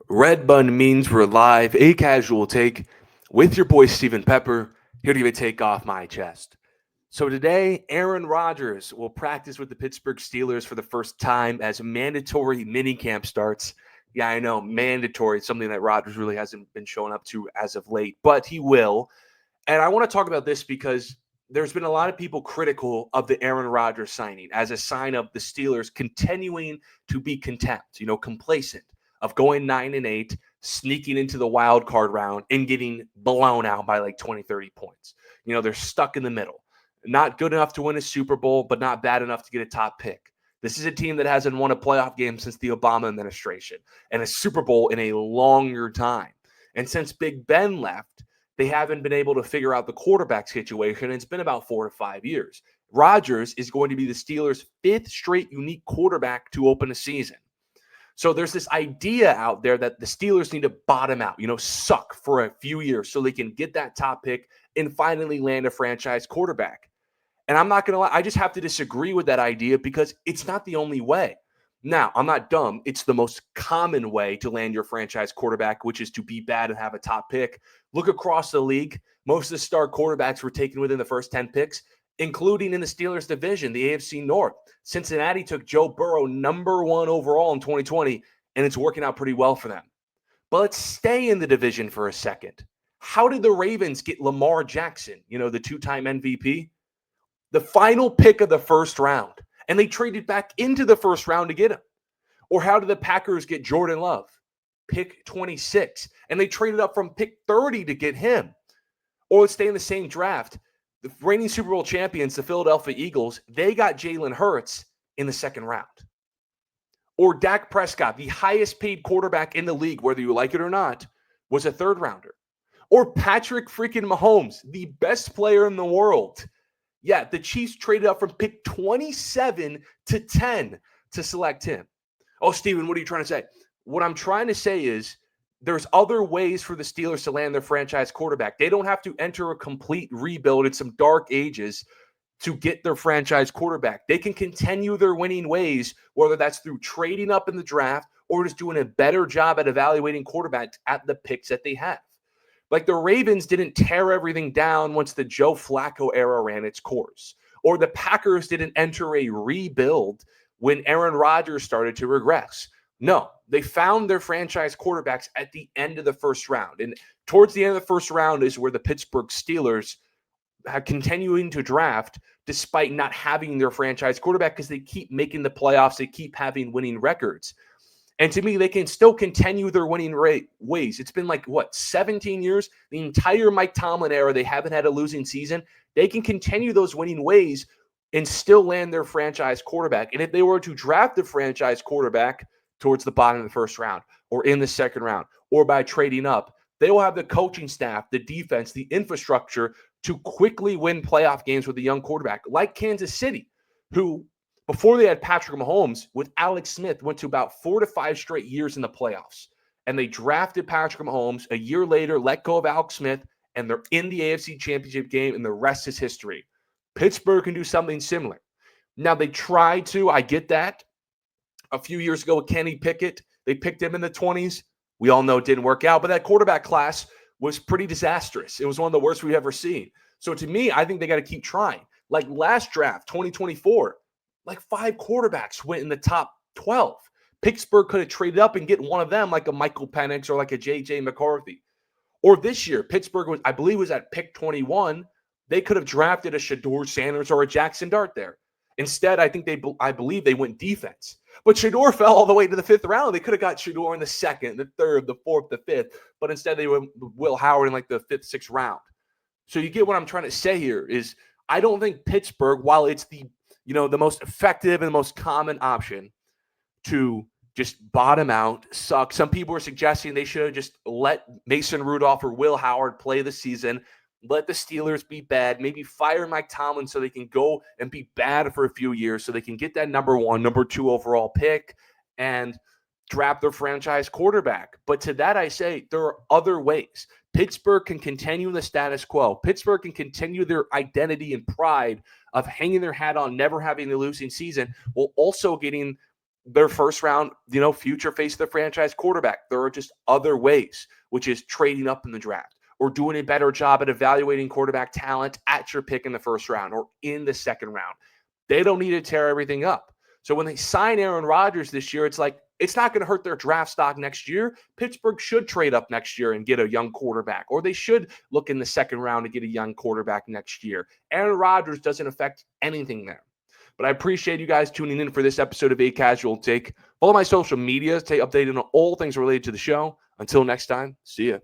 Red Bun means we're live, a casual take with your boy Stephen Pepper, here to give a take off my chest. So today, Aaron Rodgers will practice with the Pittsburgh Steelers for the first time as mandatory minicamp starts. Yeah, I know, mandatory, something that Rodgers really hasn't been showing up to as of late, but he will. And I want to talk about this because there's been a lot of people critical of the Aaron Rodgers signing as a sign of the Steelers continuing to be content, complacent, of going 9-8, sneaking into the wild card round and getting blown out by like 20, 30 points. They're stuck in the middle. Not good enough to win a Super Bowl, but not bad enough to get a top pick. This is a team that hasn't won a playoff game since the Obama administration and a Super Bowl in a longer time. And since Big Ben left, they haven't been able to figure out the quarterback situation. It's been about 4 to 5 years. Rodgers is going to be the Steelers' fifth straight unique quarterback to open a season. So there's this idea out there that the Steelers need to bottom out, suck for a few years so they can get that top pick and finally land a franchise quarterback. And I'm not going to lie, I just have to disagree with that idea because it's not the only way. Now, I'm not dumb. It's the most common way to land your franchise quarterback, which is to be bad and have a top pick. Look across the league. Most of the star quarterbacks were taken within the first 10 picks, including in the Steelers division, the AFC North. Cincinnati took Joe Burrow number 1 overall in 2020, and it's working out pretty well for them. But let's stay in the division for a second. How did the Ravens get Lamar Jackson, the two-time MVP? The final pick of the first round, and they traded back into the first round to get him. Or how did the Packers get Jordan Love? Pick 26, and they traded up from pick 30 to get him. Or let's stay in the same draft. The reigning Super Bowl champions, the Philadelphia Eagles, they got Jalen Hurts in the second round. Or Dak Prescott, the highest paid quarterback in the league, whether you like it or not, was a third rounder. Or Patrick freaking Mahomes, the best player in the world. Yeah, the Chiefs traded up from pick 27 to 10 to select him. Oh, Steven, what are you trying to say? What I'm trying to say is there's other ways for the Steelers to land their franchise quarterback. They don't have to enter a complete rebuild in some dark ages to get their franchise quarterback. They can continue their winning ways, whether that's through trading up in the draft or just doing a better job at evaluating quarterbacks at the picks that they have. Like the Ravens didn't tear everything down once the Joe Flacco era ran its course. Or the Packers didn't enter a rebuild when Aaron Rodgers started to regress. No, they found their franchise quarterbacks at the end of the first round. And towards the end of the first round is where the Pittsburgh Steelers are continuing to draft despite not having their franchise quarterback because they keep making the playoffs. They keep having winning records. And to me, they can still continue their winning ways. It's been 17 years? The entire Mike Tomlin era, they haven't had a losing season. They can continue those winning ways and still land their franchise quarterback. And if they were to draft the franchise quarterback towards the bottom of the first round or in the second round or by trading up, they will have the coaching staff, the defense, the infrastructure to quickly win playoff games with a young quarterback like Kansas City, who before they had Patrick Mahomes, with Alex Smith, went to about 4 to 5 straight years in the playoffs. And they drafted Patrick Mahomes. A year later, let go of Alex Smith, and they're in the AFC Championship game, and the rest is history. Pittsburgh can do something similar. Now, they tried to, I get that. A few years ago with Kenny Pickett, they picked him in the 20s. We all know it didn't work out, but that quarterback class was pretty disastrous. It was one of the worst we've ever seen. So to me, I think they got to keep trying. Like last draft, 2024, 5 quarterbacks went in the top 12. Pittsburgh could have traded up and get one of them, like a Michael Penix or like a J.J. McCarthy. Or this year, Pittsburgh, I believe, was at pick 21. They could have drafted a Shedeur Sanders or a Jackson Dart there. Instead, I believe they went defense. But Shedeur fell all the way to the 5th round. They could have got Shedeur in the 2nd, the 3rd, the 4th, the 5th. But instead, they went Will Howard in the 5th, 6th round. So you get what I'm trying to say here is I don't think Pittsburgh, while it's the most effective and the most common option to just bottom out, suck. Some people are suggesting they should have just let Mason Rudolph or Will Howard play the season, let the Steelers be bad, maybe fire Mike Tomlin so they can go and be bad for a few years so they can get that number 1, number 2 overall pick and draft their franchise quarterback. But to that I say there are other ways. Pittsburgh can continue the status quo. Pittsburgh can continue their identity and pride of hanging their hat on never having a losing season while also getting their first round, future face of the franchise quarterback. There are just other ways, which is trading up in the draft or doing a better job at evaluating quarterback talent at your pick in the first round or in the second round. They don't need to tear everything up. So when they sign Aaron Rodgers this year, it's like, it's not going to hurt their draft stock next year. Pittsburgh should trade up next year and get a young quarterback, or they should look in the second round to get a young quarterback next year. Aaron Rodgers doesn't affect anything there. But I appreciate you guys tuning in for this episode of A Casual Take. Follow my social media, stay updated on all things related to the show. Until next time, see ya.